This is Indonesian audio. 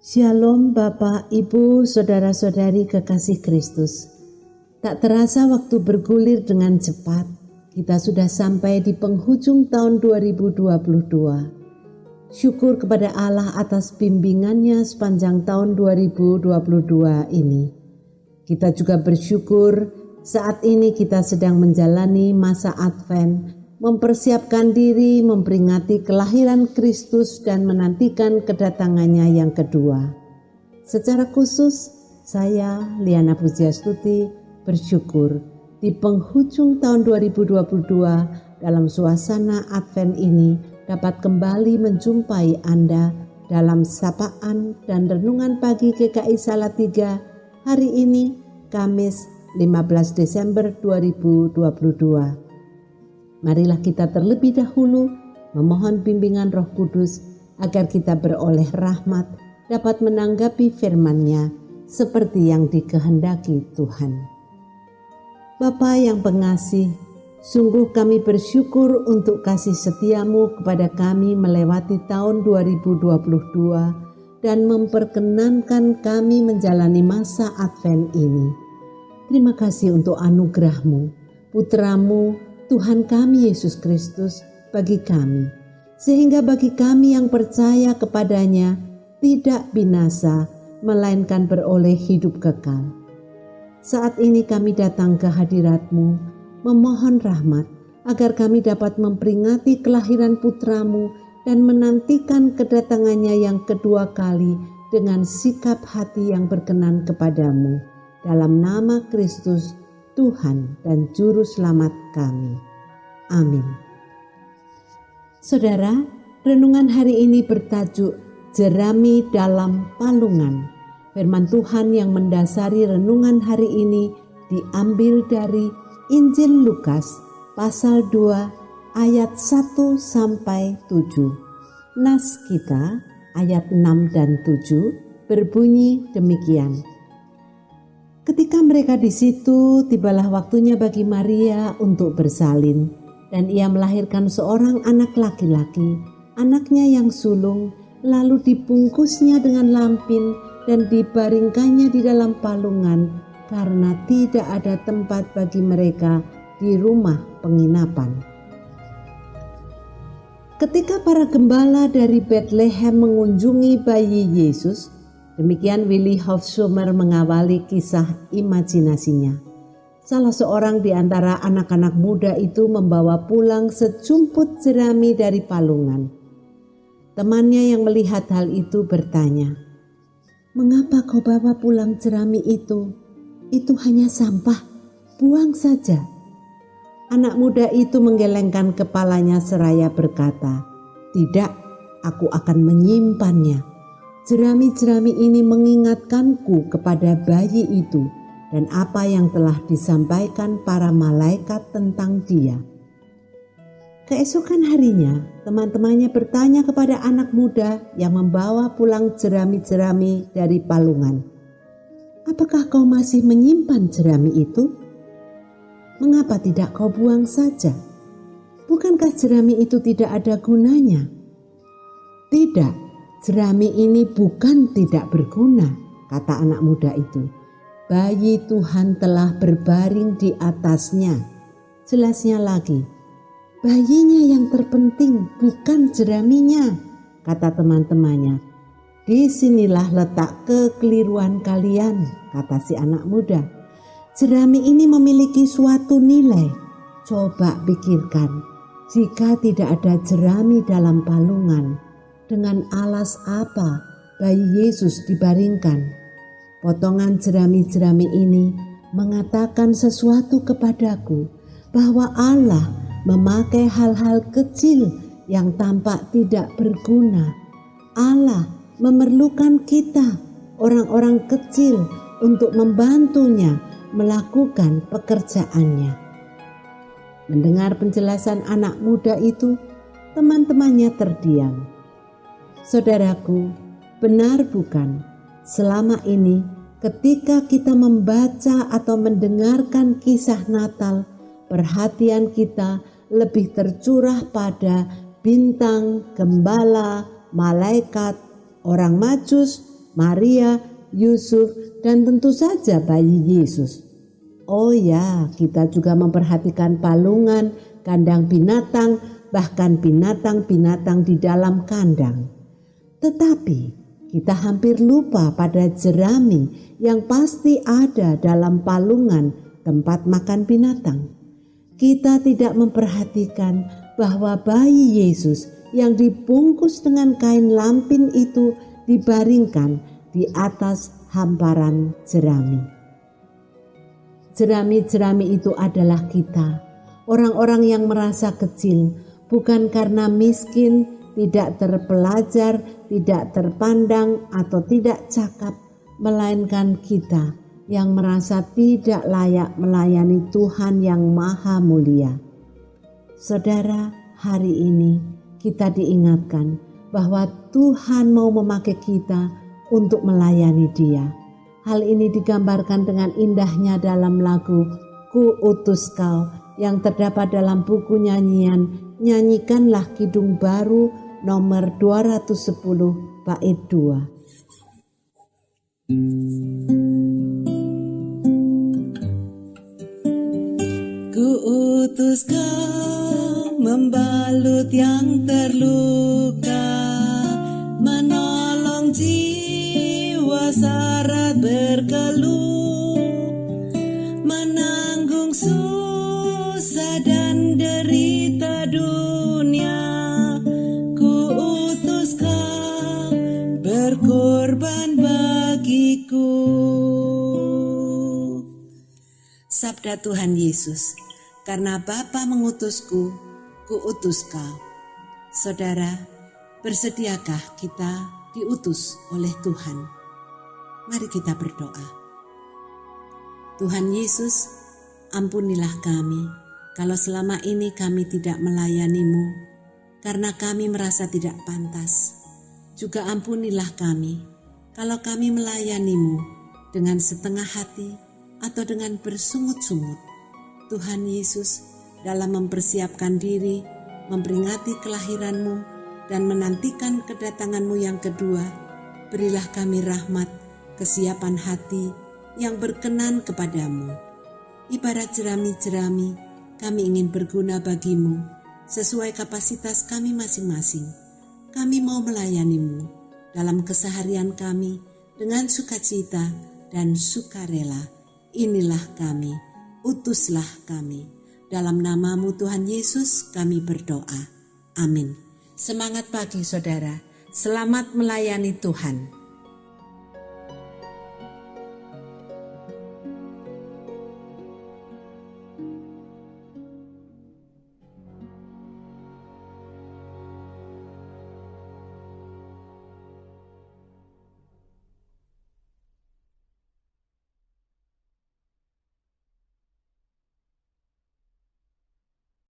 Shalom Bapak, Ibu, Saudara-saudari kekasih Kristus. Tak terasa waktu bergulir dengan cepat. Kita sudah sampai di penghujung tahun 2022. Syukur kepada Allah atas bimbingannya sepanjang tahun 2022 ini. Kita juga bersyukur saat ini kita sedang menjalani masa Advent, mempersiapkan diri memperingati kelahiran Kristus dan menantikan kedatangannya yang kedua. Secara khusus, saya, Liana Pujiastuti, bersyukur di penghujung tahun 2022 dalam suasana Advent ini dapat kembali menjumpai Anda dalam sapaan dan renungan pagi GKI Salatiga hari ini, Kamis 15 Desember 2022. Marilah kita terlebih dahulu memohon bimbingan Roh Kudus agar kita beroleh rahmat dapat menanggapi firman-Nya seperti yang dikehendaki Tuhan. Bapa yang pengasih, sungguh kami bersyukur untuk kasih setiamu kepada kami melewati tahun 2022 dan memperkenankan kami menjalani masa Advent ini. Terima kasih untuk anugerah-Mu, Putra-Mu, Tuhan kami Yesus Kristus bagi kami, sehingga bagi kami yang percaya kepadanya tidak binasa, melainkan beroleh hidup kekal. Saat ini kami datang ke hadirat-Mu, memohon rahmat agar kami dapat memperingati kelahiran Putra-Mu dan menantikan kedatangannya yang kedua kali dengan sikap hati yang berkenan kepadamu. Dalam nama Kristus, Tuhan dan Juru Selamat kami. Amin. Saudara, renungan hari ini bertajuk Jerami dalam Palungan. Firman Tuhan yang mendasari renungan hari ini diambil dari Injil Lukas pasal 2 ayat 1 sampai 7. Nas kita ayat 6 dan 7 berbunyi demikian. Ketika mereka di situ, tibalah waktunya bagi Maria untuk bersalin, dan ia melahirkan seorang anak laki-laki, anaknya yang sulung, lalu dibungkusnya dengan lampin dan dibaringkannya di dalam palungan, karena tidak ada tempat bagi mereka di rumah penginapan. Ketika para gembala dari Bethlehem mengunjungi bayi Yesus, demikian Willi Hofsummer mengawali kisah imajinasinya. Salah seorang di antara anak-anak muda itu membawa pulang sejumput jerami dari palungan. Temannya yang melihat hal itu bertanya, "Mengapa kau bawa pulang jerami itu? Itu hanya sampah, buang saja." Anak muda itu menggelengkan kepalanya seraya berkata, "Tidak, aku akan menyimpannya. Jerami-jerami ini mengingatkanku kepada bayi itu dan apa yang telah disampaikan para malaikat tentang dia." Keesokan harinya, teman-temannya bertanya kepada anak muda yang membawa pulang jerami-jerami dari palungan, "Apakah kau masih menyimpan jerami itu? Mengapa tidak kau buang saja? Bukankah jerami itu tidak ada gunanya?" "Tidak, jerami ini bukan tidak berguna," kata anak muda itu. "Bayi Tuhan telah berbaring di atasnya." Jelasnya lagi, "Bayinya yang terpenting, bukan jeraminya," kata teman-temannya. "Disinilah letak kekeliruan kalian," kata si anak muda. "Jerami ini memiliki suatu nilai. Coba pikirkan, jika tidak ada jerami dalam palungan, dengan alas apa bayi Yesus dibaringkan? Potongan jerami-jerami ini mengatakan sesuatu kepadaku bahwa Allah memakai hal-hal kecil yang tampak tidak berguna. Allah memerlukan kita, orang-orang kecil, untuk membantunya melakukan pekerjaannya." Mendengar penjelasan anak muda itu, teman-temannya terdiam. Saudaraku, benar bukan? Selama ini ketika kita membaca atau mendengarkan kisah Natal, perhatian kita lebih tercurah pada bintang, gembala, malaikat, orang Majus, Maria, Yusuf, dan tentu saja bayi Yesus. Oh ya, kita juga memperhatikan palungan, kandang binatang, bahkan binatang-binatang di dalam kandang. Tetapi kita hampir lupa pada jerami yang pasti ada dalam palungan tempat makan binatang. Kita tidak memperhatikan bahwa bayi Yesus yang dibungkus dengan kain lampin itu dibaringkan di atas hamparan jerami. Jerami-jerami itu adalah kita, orang-orang yang merasa kecil, bukan karena miskin, tidak terpelajar, tidak terpandang, atau tidak cakap, melainkan kita yang merasa tidak layak melayani Tuhan yang Maha Mulia. Saudara, hari ini kita diingatkan bahwa Tuhan mau memakai kita untuk melayani Dia. Hal ini digambarkan dengan indahnya dalam lagu Ku Utus Kau yang terdapat dalam buku nyanyian Nyanyikanlah Kidung Baru nomor 210 bait 2. Ku utus Kau membalut yang terluka, menolong jiwa syarat berkeluh, menanggung susah dan derita dunia. Ku utus Kau berkorban bagiku. Sabda Tuhan Yesus, karena Bapa mengutusku, ku utus Kau. Saudara, bersediakah kita diutus oleh Tuhan? Mari kita berdoa. Tuhan Yesus, ampunilah kami kalau selama ini kami tidak melayani-Mu karena kami merasa tidak pantas. Juga ampunilah kami kalau kami melayani-Mu dengan setengah hati atau dengan bersungut-sungut. Tuhan Yesus, dalam mempersiapkan diri, memperingati kelahiran-Mu dan menantikan kedatangan-Mu yang kedua, berilah kami rahmat, kesiapan hati yang berkenan kepadamu. Ibarat jerami-jerami, kami ingin berguna bagi-Mu sesuai kapasitas kami masing-masing. Kami mau melayani-Mu dalam keseharian kami dengan sukacita dan sukarela. Inilah kami, utuslah kami. Dalam nama-Mu Tuhan Yesus kami berdoa. Amin. Semangat pagi saudara, selamat melayani Tuhan.